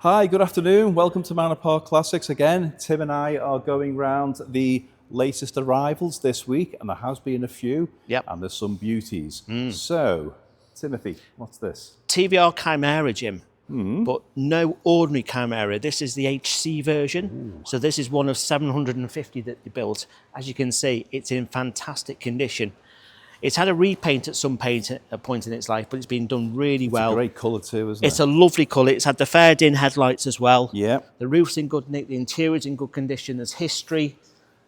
Hi, good afternoon. Welcome to Manor Park Classics again. Tim and I are going round the latest arrivals this week, and there has been a few, and there's some beauties. So, Timothy, what's this? TVR Chimaera, Jim, but no ordinary Chimaera. This is the HC version. So this is one of 750 that they built. As you can see, it's in fantastic condition. It's had a repaint at some point in its life, but it's been done really well. It's a great colour too, isn't it? It's a lovely colour. It's had the fared-in headlights as well. Yeah. The roof's in good nick. The interior's in good condition. There's history.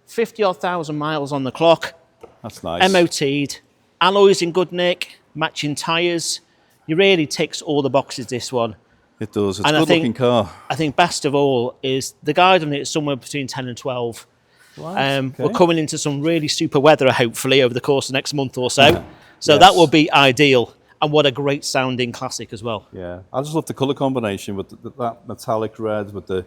50-odd thousand miles on the clock. That's nice. MOT'd. Alloys in good nick. Matching tyres. It really ticks all the boxes, this one. It does. It's a good-looking car. I think best of all is the guide on it is somewhere between 10 and 12. Right, okay. We're coming into some really super weather, hopefully, over the course of the next month or so. Yeah. So that will be ideal. And what a great sounding classic as well. Yeah, I just love the colour combination with that metallic red with the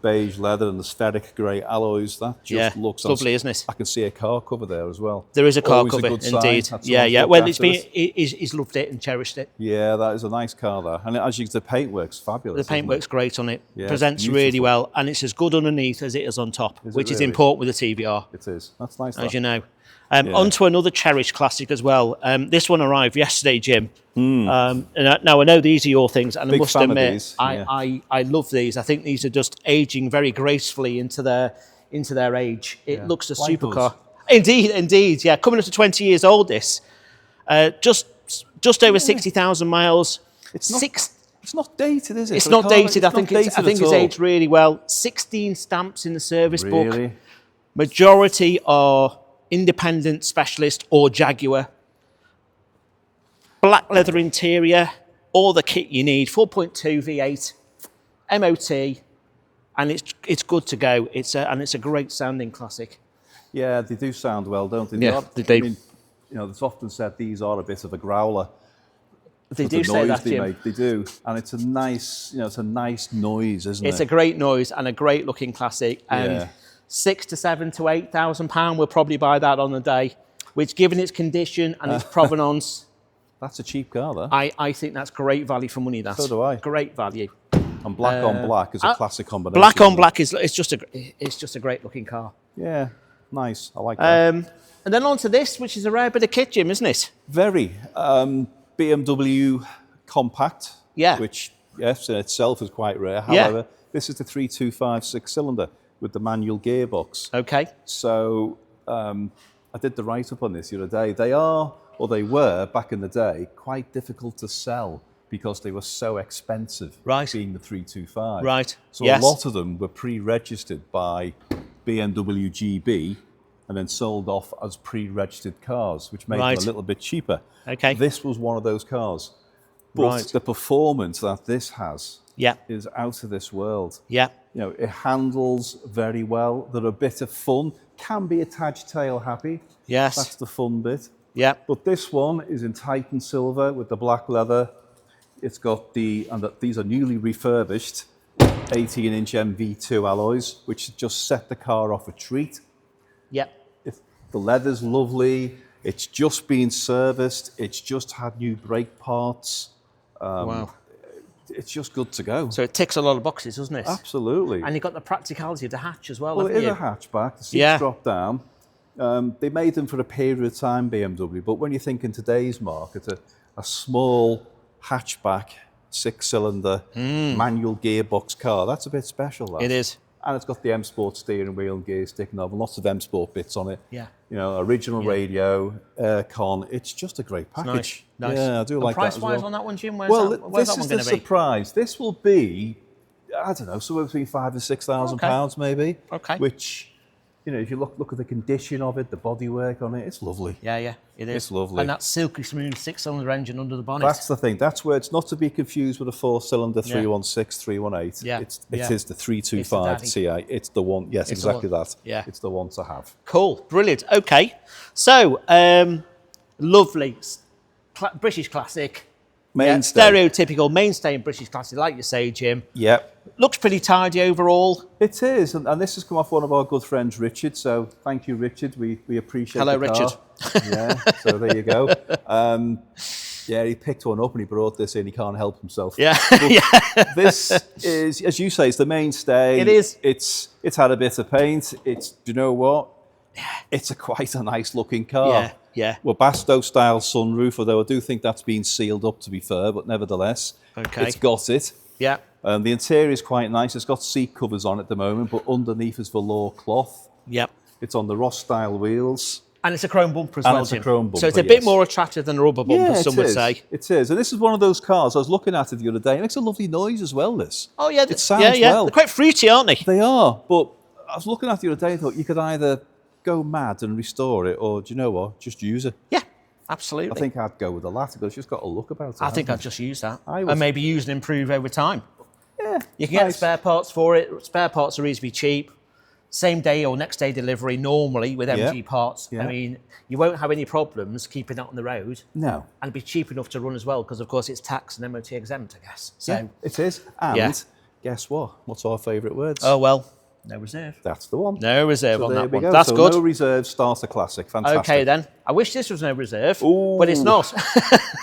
beige leather and the spheric grey alloys. That just looks lovely, isn't it? I can see a car cover there as well. There is a car Always cover, a good indeed. sign. Yeah. Well, he's loved it and cherished it. Yeah, that is a nice car there. And as you can see, the paintwork's fabulous. The paintwork's great on it. Yeah, Presents really well. And it's as good underneath as it is on top, which is important with the TVR. It is. That's nice. As you know. On to another cherished classic as well. This one arrived yesterday, Jim. And now I know these are your things, and I must admit, I love these. I think these are just aging very gracefully into their age. It looks a supercar. Indeed, yeah. Coming up to 20 years old, this. Just over 60,000 miles. It's not dated, is it? It's not dated. I think it's aged really well. 16 stamps in the service book. Majority are independent specialist or Jaguar. Black leather interior, all the kit you need. 4.2 V8, MOT, and it's good to go. It's a great sounding classic. Yeah, they do sound well, don't they? Yeah, they do. I mean, it's often said these are a bit of a growler. They do say that, Jim. Make. They do, and it's a nice, it's a nice noise, isn't it? It's a great noise and a great looking classic. And £6,000 to £7,000 to £8,000, we'll probably buy that on the day. Which, given its condition and its provenance, that's a cheap car, though. I think that's great value for money. So do I. Great value. And black on black is a classic combination. Black on black it's just a great looking car. Yeah, nice. I like that. And then on to this, which is a rare bit of kit, Jim, isn't it? Very. BMW compact. Yeah. Which, yes, in itself is quite rare. However, this is the 325 six-cylinder with the manual gearbox. Okay. So I did the write-up on this the other day. They were, back in the day, quite difficult to sell because they were so expensive, being the 325. Right. So a lot of them were pre-registered by BMW GB and then sold off as pre-registered cars, which made them a little bit cheaper. Okay. This was one of those cars. But the performance that this has is out of this world. Yeah. It handles very well. They're a bit of fun. Can be attached tail happy. Yes. That's the fun bit. Yeah. But this one is in Titan silver with the black leather. It's got these are newly refurbished 18-inch MV2 alloys, which just set the car off a treat. Yeah. The leather's lovely. It's just been serviced. It's just had new brake parts. Wow. It's just good to go. So it ticks a lot of boxes, doesn't it? Absolutely. And you've got the practicality of the hatch as well. Well, it is a hatchback. The seats drop down. They made them for a period of time, BMW, but when you think in today's market, a small hatchback, six-cylinder, manual gearbox car, that's a bit special, that. It is. And it's got the M Sport steering wheel and gear stick knob and lots of M Sport bits on it. Yeah. Original radio, aircon. It's just a great package. Nice. Yeah, I do like that as well. Price-wise on that one, Jim, where's that one going to be? This is the surprise. This will be, I don't know, somewhere between £5,000 and £6,000 maybe. Okay. Which, if you look at the condition of it, the bodywork on it, it's lovely. Yeah, it is. It's lovely. And that silky smooth six-cylinder engine under the bonnet. That's the thing. That's where it's not to be confused with a four-cylinder 316, 318. Yeah. It is the 325 Ti. It's the one. Yes, exactly that. Yeah. It's the one to have. Cool. Brilliant. Okay. So, lovely British classic. Mainstay. Stereotypical mainstay in British classic, like you say, Jim. Yep. Looks pretty tidy overall. It is, and this has come off one of our good friends, Richard. So thank you, Richard. We appreciate. Hello, the car. Richard. Yeah. So there you go. Yeah, he picked one up and he brought this in. He can't help himself. Yeah. This is, as you say, it's the mainstay. It is. It's had a bit of paint. Do you know what? It's quite a nice looking car. Yeah. Webasto style sunroof, although I do think that's been sealed up, to be fair, but nevertheless, it's got it. Yeah. The interior is quite nice. It's got seat covers on at the moment, but underneath is velour cloth. Yep. It's on the Ross style wheels. And it's a chrome bumper as well, it's Jim. a chrome bumper, so it's a bit more attractive than a rubber bumper, some would say. It is. And this is one of those cars, I was looking at it the other day, it makes a lovely noise as well, this. Oh, yeah. It sounds well. They're quite fruity, aren't they? They are, but I was looking at it the other day and thought you could either go mad and restore it, or do you know what, just use it. Yeah, absolutely. I think I'd go with the latter, because it's just got a look about it. I think I'd just use that. And maybe use and improve over time. Yeah. You can get spare parts for it. Spare parts are reasonably cheap. Same day or next day delivery normally with MG parts. I mean, you won't have any problems keeping it on the road. No. And it'd be cheap enough to run as well, because of course it's tax and MOT exempt, I guess. So, yeah, it is. And guess what? What's our favourite words? Oh, well, no reserve. That's the one. No reserve on that one. Go. That's good. No reserve, starter classic. Fantastic. Okay, then. I wish this was no reserve, but it's not.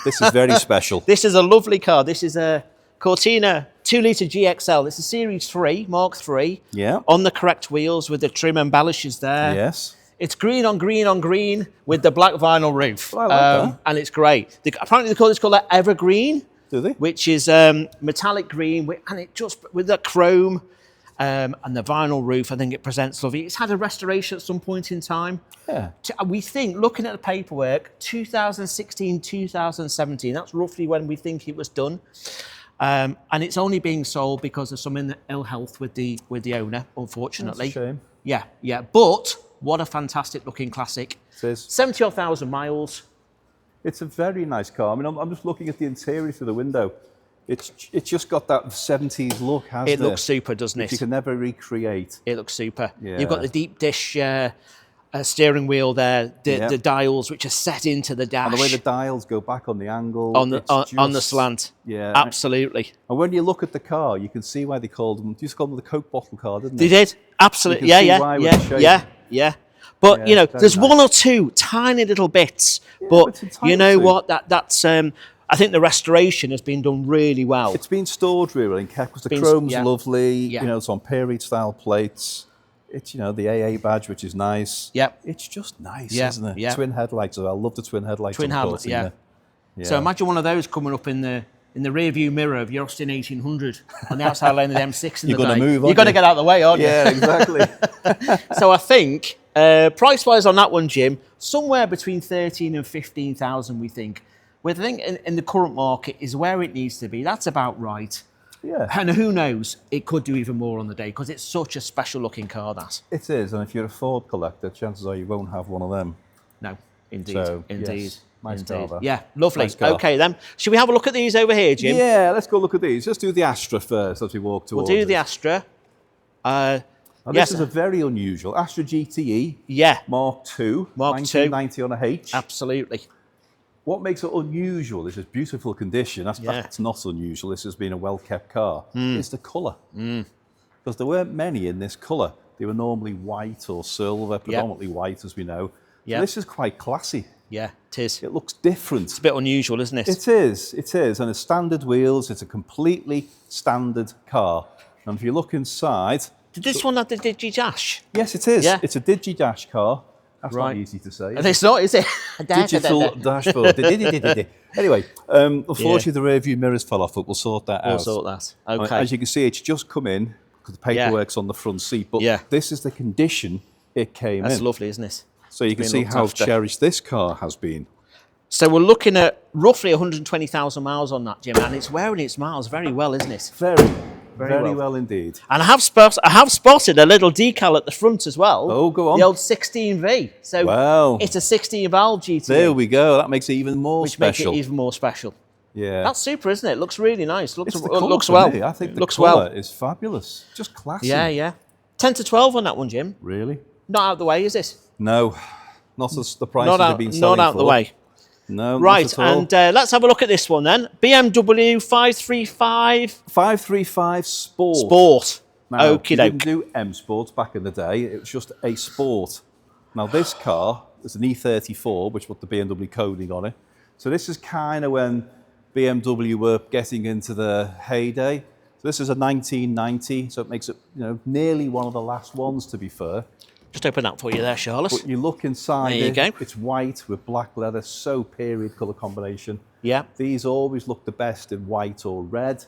This is very special. This is a lovely car. This is a Cortina 2-litre GXL. It's a Series 3, Mark III. Yeah. On the correct wheels with the trim embellishes there. Yes. It's green on green on green with the black vinyl roof. I like that. And it's great. Apparently they call this colour Evergreen. Do they? Which is metallic green, and it just, with the chrome and the vinyl roof, I think it presents lovely. It's had a restoration at some point in time. Yeah. We think, looking at the paperwork, 2016, 2017, that's roughly when we think it was done. And it's only being sold because of some ill health with the owner, unfortunately. That's a shame. Yeah. But what a fantastic looking classic. It is. 70,000 miles. It's a very nice car. I mean, I'm just looking at the interior through the window. It's just got that 70s look, hasn't it? It looks super, doesn't it? You can never recreate. It looks super. Yeah. You've got the deep dish steering wheel there, the dials which are set into the dash. And the way the dials go back on the angle. On the slant. Yeah. Absolutely. And when you look at the car, you can see why they called them, they used to call them the Coke bottle car, didn't They they? did. Absolutely. You can see why with the shape. Yeah. But, you know, there's one or two tiny little bits. But you know what? That's I think the restoration has been done really well. It's been stored really and kept, because the chrome's lovely. You know, it's on period style plates. It's, you know, the AA badge, which is nice. Yep. It's just nice, isn't it? Yeah. Twin headlights as well. I love the twin headlights. Twin headlights, yeah. So imagine one of those coming up in the rear view mirror of your Austin 1800 on the outside lane of the M6 in You're the going to day. move, You're going to get out of the way, aren't you? Yeah, exactly. So I think, price-wise on that one, Jim, somewhere between 13 and 15,000, we think. Which I think in the current market is where it needs to be. That's about right. Yeah. And who knows, it could do even more on the day, because it's such a special-looking car, that. It is, and if you're a Ford collector, chances are you won't have one of them. No, indeed, So, indeed. yes, nice car, that. Yeah, lovely. Nice car. Okay, then. Should we have a look at these over here, Jim? Yeah, let's go look at these. Let's do the Astra first as we walk towards We'll do the it. Astra. Now, this is a very unusual Astra GTE. Yeah. Mark II. Mark II. 1990 on a H. Absolutely. What makes it unusual is its beautiful condition. That's not unusual. This has been a well-kept car. It's the colour. Because there weren't many in this colour. They were normally white or silver, predominantly white, as we know. So this is quite classy. Yeah, it is. It looks different. It's a bit unusual, isn't it? It is. And it's standard wheels. It's a completely standard car. And if you look inside... Did this one have the Digi-Dash? Yes, it is. Yeah. It's a Digi-Dash car. That's not easy to say. It's not, is it? Digital dashboard. Anyway, unfortunately, the rear view mirrors fell off, but we'll sort that out. We'll sort that. Okay. As you can see, it's just come in because the paperwork's on the front seat, but this is the condition it came in. That's lovely, isn't it? So you can see how cherished this car has been. So we're looking at roughly 120,000 miles on that, Jim, and it's wearing its miles very well, isn't it? Very well indeed. And I have spotted a little decal at the front as well. Oh, go on. The old 16V. So it's a 16 valve GT. There we go. That makes it even more special. Which makes it even more special. Yeah. That's super, isn't it? Looks really nice. Looks well. I think the colour is fabulous. Just classy. Yeah. 10 to 12 on that one, Jim. Really? Not out of the way, is it? No. Not as the prices have been selling Not out of the way. No, right, and let's have a look at this one then. BMW 535. 535 Sport. Sport. Now, Okie you doke. didn't do M Sports back in the day. It was just a Sport. Now, this car is an E34, which put the BMW coding on it. So this is kind of when BMW were getting into the heyday. So this is a 1990, so it makes it, you know, nearly one of the last ones, to be fair. Just open that for you there, Charlotte. But you look inside there you go. It's white with black leather, so period colour combination. Yeah. These always look the best in white or red.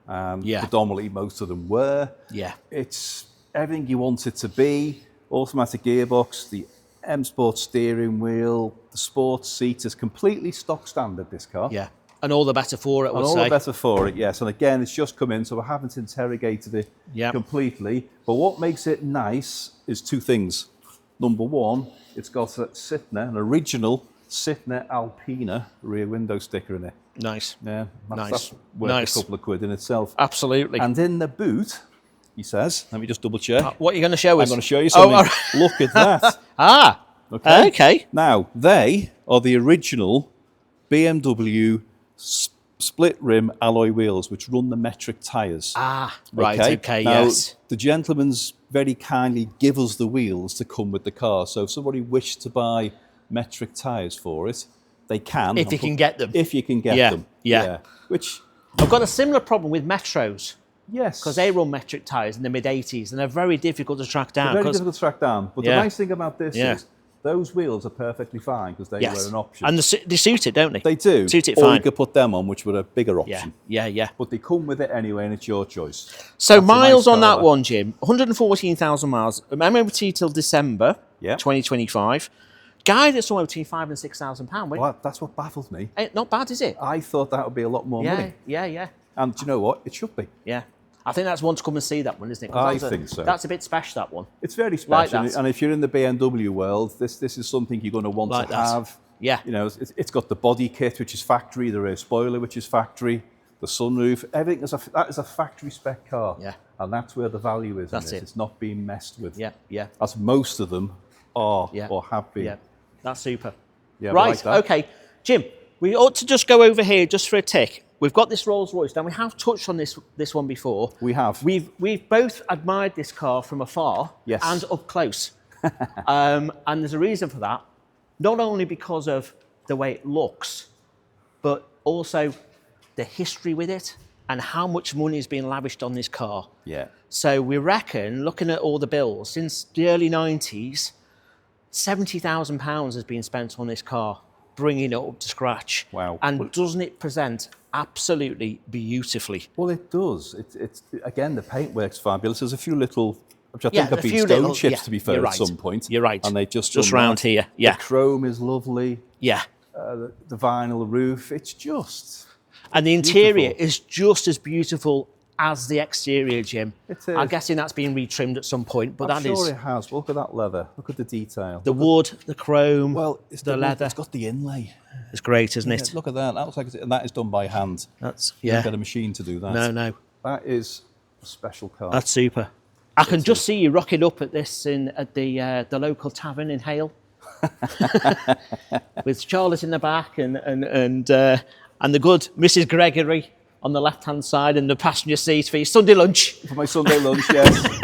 Predominantly, most of them were. Yeah. It's everything you want it to be. Automatic gearbox, the M Sport steering wheel, the sports seat is completely stock standard, this car. Yeah. And all the better for it, And all the better for it, yes. And again, it's just come in, so I haven't interrogated it completely. But what makes it nice is two things. Number one, it's got a Sytner, an original Sytner Alpina rear window sticker in it. Nice. Yeah, nice. That's worth a couple of quid in itself. Absolutely. And in the boot, he says, let me just double check. What are you going to show us? I'm going to show you something. Look at that. Okay. Now, they are the original BMW split rim alloy wheels, which run the metric tyres. Right, okay, now, yes. The gentleman's very kindly give us the wheels to come with the car. So if somebody wished to buy metric tyres for it, they can. If you can get them. If you can get them. Yeah. Which... I've got a similar problem with Metros. Yes. Because they run metric tyres in the mid-80s and they're very difficult to track down. They're very difficult to track down. But the nice thing about this is those wheels are perfectly fine because they were an option. And they suit it, don't they? They do. Suit it or fine. you could put them on, which were a bigger option. Yeah. But they come with it anyway, and it's your choice. So That's miles nice on that one, Jim, 114,000 miles. MOT till December 2025. Guided somewhere between £5,000 and £6,000. Well, that's what baffles me. Not bad, is it? I thought that would be a lot more money. Yeah. And do you know what? It should be. Yeah. I think that's one to come and see, that one, isn't it? I think so. That's a bit special, that one. It's very special. And if you're in the BMW world, this is something you're going to want to have. Yeah. You know, it's got the body kit, which is factory, the rear spoiler, which is factory, the sunroof, everything. That is a factory spec car. Yeah. And that's where the value is. That's in it. It's not being messed with. Yeah. As most of them are or have been. Yeah. That's super. Yeah, right, okay. Jim, we ought to just go over here just for a tick. We've got this Rolls-Royce. Now, we have touched on this one before. We have. We've both admired this car from afar and up close. And there's a reason for that. Not only because of the way it looks, but also the history with it and how much money is being lavished on this car. Yeah. So we reckon, looking at all the bills, since the early 90s, £70,000 has been spent on this car, bringing it up to scratch. Wow. And doesn't it present absolutely beautifully? Well, it does. It's again, the paintwork's fabulous. There's a few little, which I think have been stone little, chips, to be fair, at some point. You're right. And they just round here. Yeah. The chrome is lovely. Yeah. The vinyl roof, it's just... And the interior is just as beautiful as the exterior, Jim. It is. I'm guessing that's been retrimmed at some point, but I'm sure it has. Look at that leather. Look at the detail. The wood, the chrome, it's the leather. It's got the inlay. It's great, isn't it? Look at that. That looks like and that is done by hand. That's You don't get a machine to do that. No. That is a special car. That's super. I can just see you rocking up at this at the local tavern in Hale, with Charlotte in the back and the good Mrs. Gregory on the left-hand side in the passenger seat for your Sunday lunch. For my Sunday lunch, yes.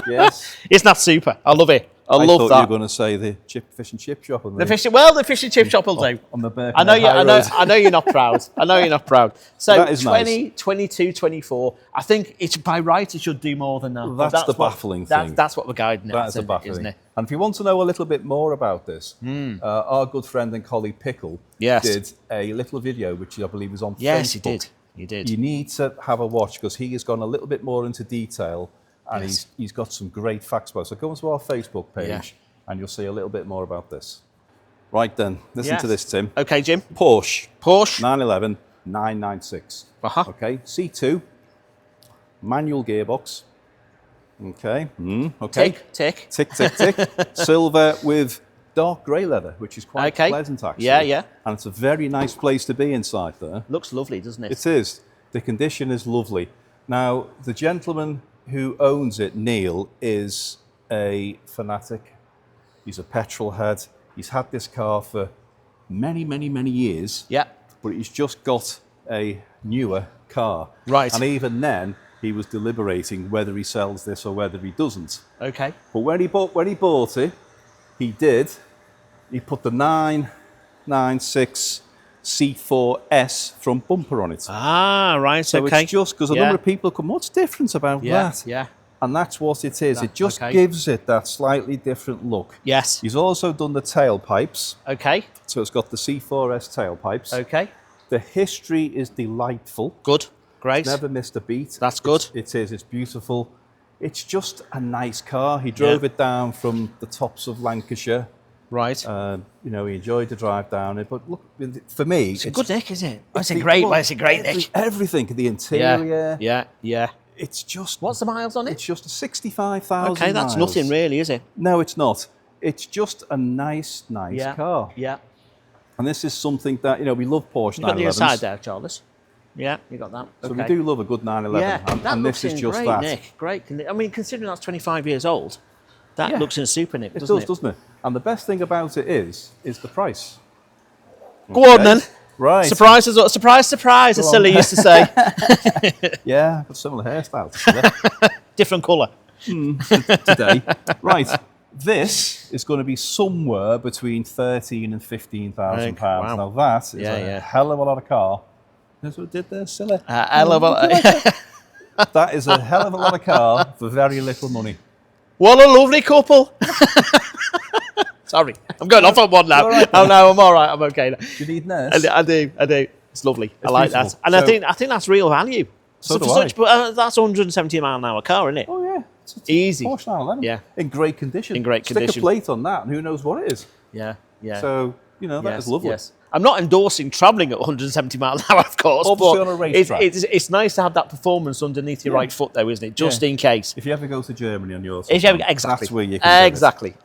Yes. Isn't that super? I love it. I love thought that. you were going to say the fish and chip shop. The fish and chip shop will do. On the Birkenhead I know you're not proud. I know you're not proud. So that is 20, nice. 22, 24. I think it's by right it should do more than that. Well, that's the baffling thing. That's what we're guiding at. That is the baffling, isn't it? And if you want to know a little bit more about this, our good friend and colleague Pickle did a little video, which I believe is on Facebook. Yes, he did. He did. You need to have a watch because he has gone a little bit more into detail and he's got some great facts about it. So go onto our Facebook page and you'll see a little bit more about this. Right then, listen to this, Tim. Okay, Jim. Porsche 911 996. Okay, C2, manual gearbox. Okay. Okay. Tick. Tick. Silver with dark grey leather, which is quite pleasant, actually. Yeah. And it's a very nice place to be inside there. Looks lovely, doesn't it? It is. The condition is lovely. Now, the gentleman who owns it, Neil, is a fanatic. He's a petrol head. He's had this car for many, many, many years. Yeah. But he's just got a newer car. Right. And even then, he was deliberating whether he sells this or whether he doesn't. Okay. But when he bought it, he put the 996 C4S front bumper on it. Ah, right, so okay. it's just because a number of people come, what's different about that? Yeah. And that's what it is. It just gives it that slightly different look. Yes. He's also done the tailpipes. Okay. So it's got the C4S tailpipes. Okay. The history is delightful. Good. Great. It's never missed a beat. That's good. It is. It's beautiful. It's just a nice car. He drove it down from the tops of Lancashire. Right. He enjoyed the drive down it. But look, for me, it's a good nick, isn't it? It's a great nick. Everything, the interior. Yeah. It's just... What's the miles on it? It's just 65,000 Okay, that's nothing really, is it? No, it's not. It's just a nice car. Yeah. And this is something that, we love Porsche 911s. You got the inside there, Charles. Yeah, you got that. So we do love a good 911. Yeah, and this is just great, that. Nick. Great. I mean, considering that's 25 years old, that looks in super nick, doesn't it? Doesn't it? And the best thing about it is the price. Go on then. Right. Surprise, as Silly used to say. Yeah, but similar hairstyle. Different colour. Today. Right. This is going to be somewhere between £13,000 and £15,000. Wow. Now that is a hell of a lot of car. That's what it did there, Silly. That is a hell of a lot of car for very little money. What a lovely couple. Sorry, I'm going off on one now. Right. Oh no, I'm all right. I'm okay now. Do you need nurse? I do. It's lovely. It's I like beautiful. That, and I think that's real value. So do I. But that's a 170-mile-an-hour car, isn't it? Oh yeah, it's easy. Porsche 911. Yeah, in great condition. Stick a plate on that, and who knows what it is. Yeah. So that is lovely. Yes. I'm not endorsing travelling at 170 miles an hour, of course. Obviously on a racetrack. It's nice to have that performance underneath your right foot, though, isn't it? Just in case. If you ever go to Germany on yours, exactly. That's where you can Exactly.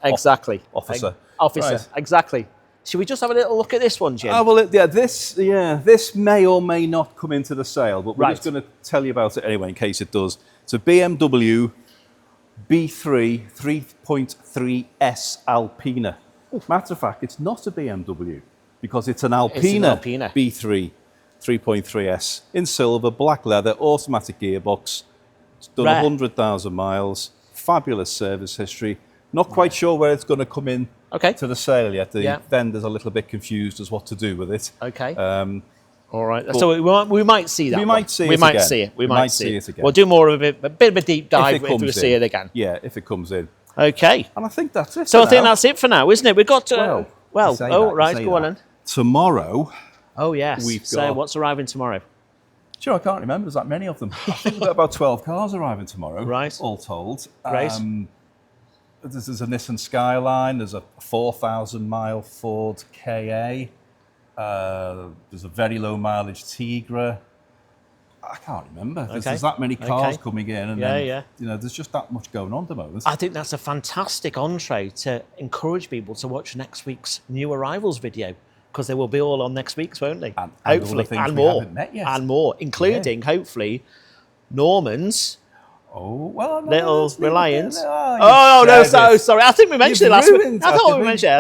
Officer. Right. Exactly. Should we just have a little look at this one, Jim? This may or may not come into the sale, but we're just going to tell you about it anyway in case it does. It's a BMW B3 3.3S Alpina. Matter of fact, it's not a BMW because it's an Alpina, B3 3.3S in silver, black leather, automatic gearbox. It's done 100,000 miles, fabulous service history. Not quite sure where it's going to come in to the sale yet. The vendor's a little bit confused as what to do with it. Okay. All right. So we might see that. We might see it. We might see it again. We'll do more of a bit of a deep dive if we see it again. Yeah, if it comes in. Okay. And I think that's it. So I think that's it for now, isn't it? We've got go on then. Tomorrow. Oh yes. So what's arriving tomorrow? Sure, I can't remember. There's that many of them. I think we've got about 12 cars arriving tomorrow. Right. All told. Great. There's a Nissan Skyline. There's a 4,000-mile Ford KA. There's a very low mileage Tigra. I can't remember. There's that many cars coming in, and there's just that much going on at the moment. I think that's a fantastic entree to encourage people to watch next week's new arrivals video, because they will be all on next week's, won't they? And hopefully, and more, met yet. And more, including hopefully Norman's. Oh well, little Reliance. Sorry. I think we mentioned it last week. I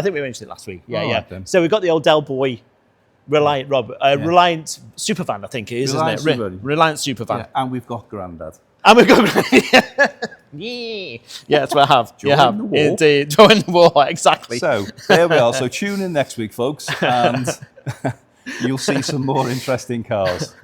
think we mentioned it last week. Yeah. So we've got the old Del Boy Reliant Reliant Supervan, I think it is, isn't it? Reliant Supervan. Yeah, and we've got Grandad. Yeah, that's what I have. Join the war. Indeed. Join the war, exactly. So there we are. So tune in next week, folks, and you'll see some more interesting cars.